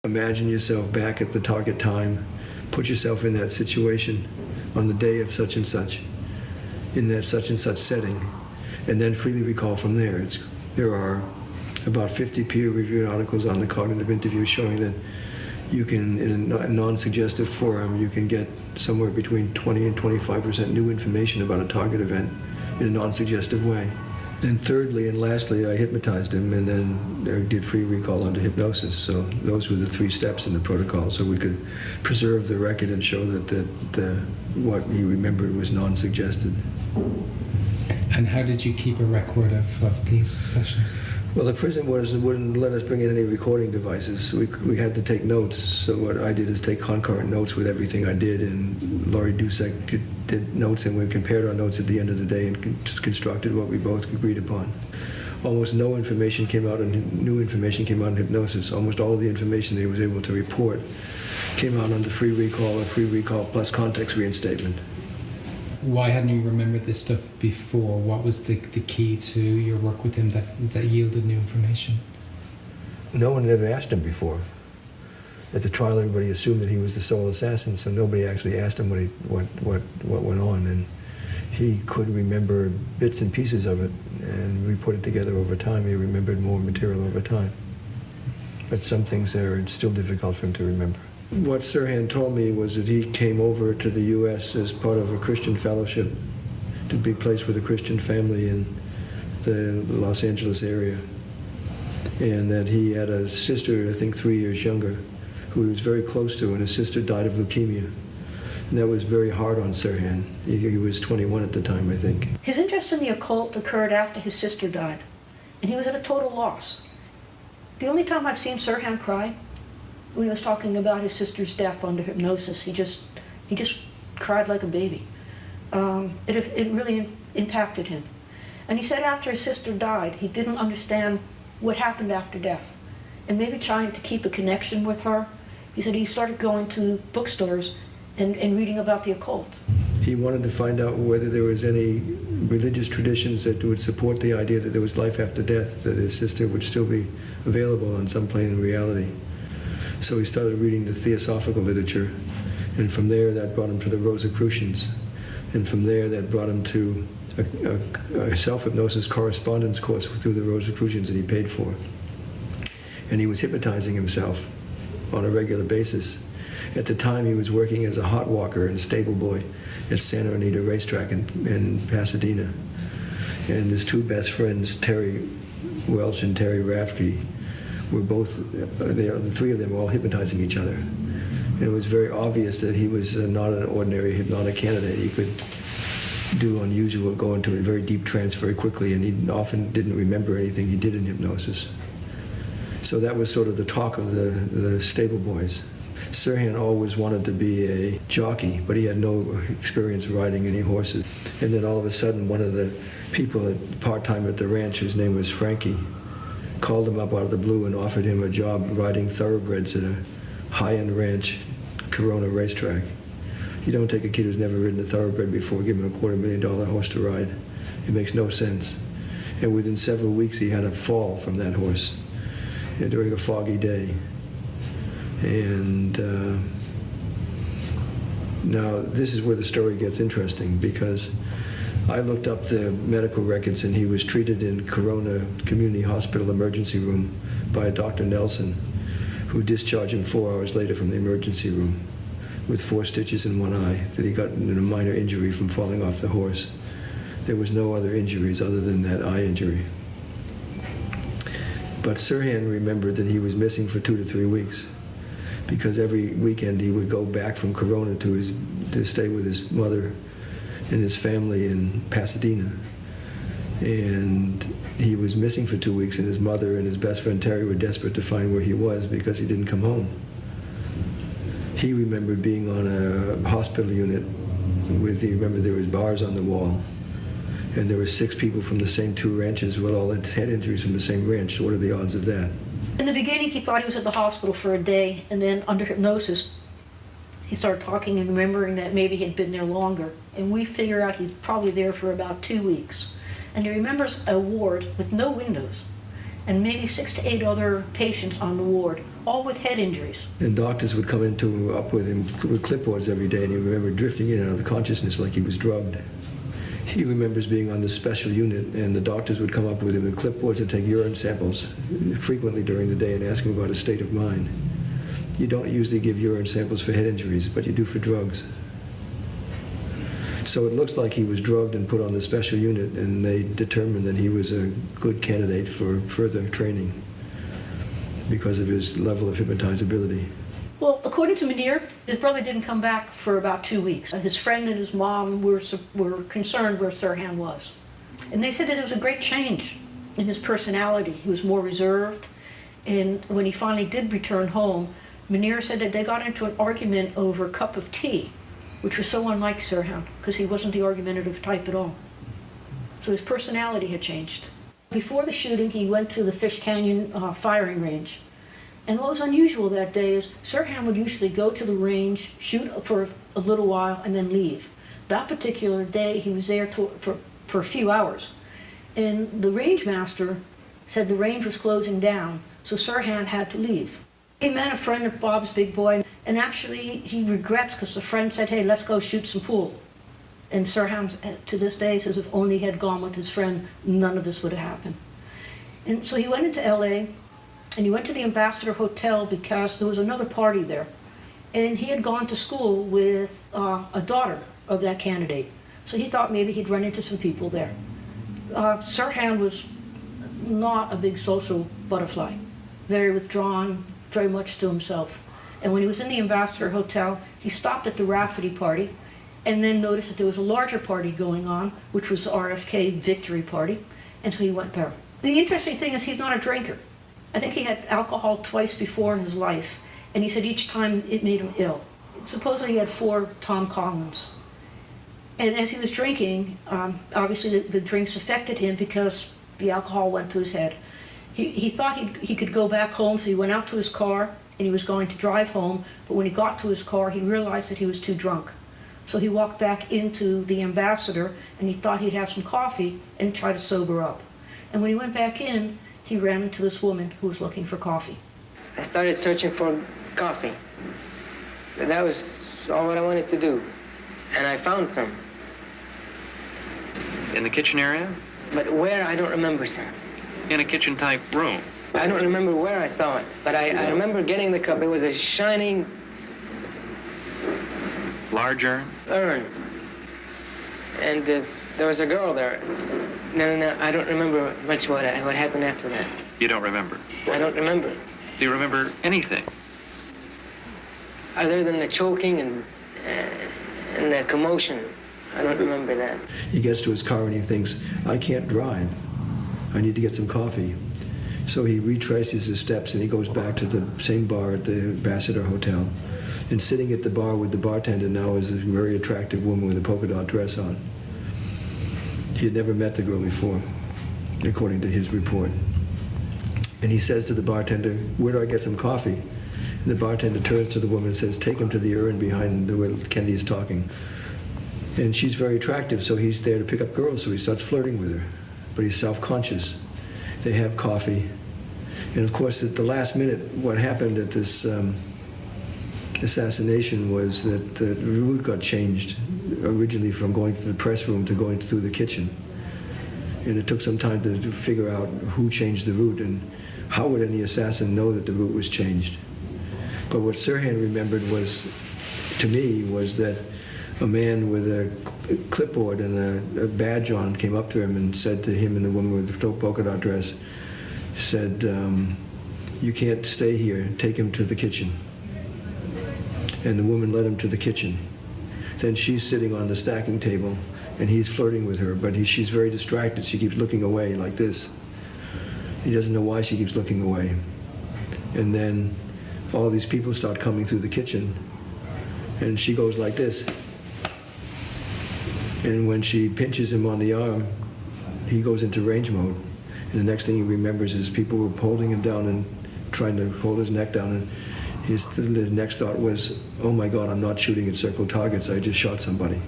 Imagine yourself back at the target time. Put yourself in that situation on the day of such and such, in that such and such setting, and then freely recall from there. There are about 50 peer-reviewed articles on the cognitive interview showing that you can, in a non-suggestive forum, you can get somewhere between 20 and 25% new information about a target event in a non-suggestive way. Then thirdly and lastly, I hypnotized him and then I did free recall under hypnosis. So those were the 3 steps in the protocol, so we could preserve the record and show that what he remembered was non-suggested. And how did you keep a record of these sessions? Well, the prison wouldn't let us bring in any recording devices. We had to take notes. So what I did is take concurrent notes with everything I did, and Laurie Dusek did notes, and we compared our notes at the end of the day and constructed what we both agreed upon. Almost no information came out, and new information came out in hypnosis. Almost all the information that he was able to report came out under free recall or free recall plus context reinstatement. Why hadn't you remembered this stuff before? What was the key to your work with him that yielded new information? No one had ever asked him before. At the trial, everybody assumed that he was the sole assassin, so nobody actually asked him what went on, and he could remember bits and pieces of it, and we put it together over time. He remembered more material over time. But some things are still difficult for him to remember. What Sirhan told me was that he came over to the U.S. as part of a Christian fellowship to be placed with a Christian family in the Los Angeles area, and that he had a sister, I think 3 years younger, who he was very close to, and his sister died of leukemia. And that was very hard on Sirhan. He was 21 at the time, I think. His interest in the occult occurred after his sister died, and he was at a total loss. The only time I've seen Sirhan cry, when he was talking about his sister's death under hypnosis, he just cried like a baby. It really impacted him. And he said after his sister died, he didn't understand what happened after death. And maybe trying to keep a connection with her, he said he started going to bookstores and reading about the occult. He wanted to find out whether there was any religious traditions that would support the idea that there was life after death, that his sister would still be available on some plane in reality. So he started reading the theosophical literature, and from there that brought him to the Rosicrucians, and from there that brought him to a self-hypnosis correspondence course through the Rosicrucians that he paid for. And he was hypnotizing himself on a regular basis. At the time he was working as a hot walker and stable boy at Santa Anita Racetrack in Pasadena. And his 2 best friends, Terry Welch and Terry Rafke, were both, the 3 of them were all hypnotizing each other. And it was very obvious that he was not an ordinary hypnotic candidate. He could do unusual, go into a very deep trance very quickly, and he often didn't remember anything he did in hypnosis. So that was sort of the talk of the stable boys. Sirhan always wanted to be a jockey, but he had no experience riding any horses. And then all of a sudden, one of the people part-time at the ranch, whose name was Frankie, called him up out of the blue and offered him a job riding thoroughbreds at a high-end ranch, Corona Racetrack. You don't take a kid who's never ridden a thoroughbred before, give him a $250,000 horse to ride. It makes no sense. And within several weeks, he had a fall from that horse during a foggy day. And now this is where the story gets interesting, because I looked up the medical records, and he was treated in Corona Community Hospital emergency room by Dr. Nelson, who discharged him 4 hours later from the emergency room with 4 stitches in one eye, that he got in a minor injury from falling off the horse. There was no other injuries other than that eye injury. But Sirhan remembered that he was missing for 2 to 3 weeks, because every weekend he would go back from Corona to stay with his mother and his family in Pasadena. And he was missing for 2 weeks, and his mother and his best friend Terry were desperate to find where he was because he didn't come home. He remembered being on a hospital unit he remembered there was bars on the wall, and there were 6 people from the same 2 ranches with all had head injuries from the same ranch. So what are the odds of that? In the beginning, he thought he was at the hospital for a day, and then under hypnosis, he started talking and remembering that maybe he'd been there longer. And we figured out he's probably there for about 2 weeks. And he remembers a ward with no windows, and maybe 6 to 8 other patients on the ward, all with head injuries. And doctors would come up with him with clipboards every day, and he remembered drifting in and out of consciousness like he was drugged. He remembers being on the special unit, and the doctors would come up with him with clipboards and take urine samples frequently during the day and ask him about his state of mind. You don't usually give urine samples for head injuries, but you do for drugs. So it looks like he was drugged and put on the special unit, and they determined that he was a good candidate for further training because of his level of hypnotizability. Well, according to Munir, his brother didn't come back for about 2 weeks. His friend and his mom were concerned where Sirhan was. And they said that it was a great change in his personality. He was more reserved. And when he finally did return home, Munir said that they got into an argument over a cup of tea, which was so unlike Sirhan, because he wasn't the argumentative type at all. So his personality had changed. Before the shooting, he went to the Fish Canyon firing range. And what was unusual that day is Sirhan would usually go to the range, shoot for a little while, and then leave. That particular day, he was there for a few hours. And the range master said the range was closing down, so Sirhan had to leave. He met a friend of Bob's, Big Boy, and actually he regrets because the friend said, hey, let's go shoot some pool. And Sirhan, to this day, says if only he had gone with his friend, none of this would have happened. And so he went into LA, and he went to the Ambassador Hotel because there was another party there. And he had gone to school with a daughter of that candidate. So he thought maybe he'd run into some people there. Sirhan was not a big social butterfly, very withdrawn, very much to himself. And when he was in the Ambassador Hotel, he stopped at the Rafferty party and then noticed that there was a larger party going on, which was the RFK Victory Party, and so he went there. The interesting thing is he's not a drinker. I think he had alcohol twice before in his life, and he said each time it made him ill. Supposedly he had 4 Tom Collins. And as he was drinking, obviously the drinks affected him because the alcohol went to his head. He thought he could go back home, so he went out to his car, and he was going to drive home, but when he got to his car, he realized that he was too drunk. So he walked back into the Ambassador, and he thought he'd have some coffee and try to sober up. And when he went back in, he ran into this woman who was looking for coffee. I started searching for coffee. That was all what I wanted to do. And I found some. In the kitchen area? But where, I don't remember, sir. In a kitchen-type room? I don't remember where I saw it, but I remember getting the cup. It was a shining... Larger? Urn. And there was a girl there. No, I don't remember much what happened after that. You don't remember? I don't remember. Do you remember anything? Other than the choking and the commotion. I don't remember that. He gets to his car and he thinks, I can't drive. I need to get some coffee. So he retraces his steps and he goes back to the same bar at the Ambassador Hotel. And sitting at the bar with the bartender now is a very attractive woman with a polka dot dress on. He had never met the girl before, according to his report. And he says to the bartender, where do I get some coffee? And the bartender turns to the woman and says, take him to the urn behind where Kennedy's talking. And she's very attractive, so he's there to pick up girls, so he starts flirting with her. But he's self-conscious. They have coffee. And of course, at the last minute, what happened at this assassination was that the route got changed, originally from going to the press room to going through the kitchen. And it took some time to figure out who changed the route and how would any assassin know that the route was changed. But what Sirhan remembered was, to me, was that a man with a clipboard and a badge on came up to him and said to him and the woman with the polka dot dress, said, you can't stay here, take him to the kitchen. And the woman led him to the kitchen. Then she's sitting on the stacking table and he's flirting with her, but she's very distracted. She keeps looking away like this. He doesn't know why she keeps looking away. And then all these people start coming through the kitchen and she goes like this. And when she pinches him on the arm, he goes into range mode. And the next thing he remembers is people were holding him down and trying to hold his neck down. And the next thought was, oh my God, I'm not shooting at circle targets. I just shot somebody.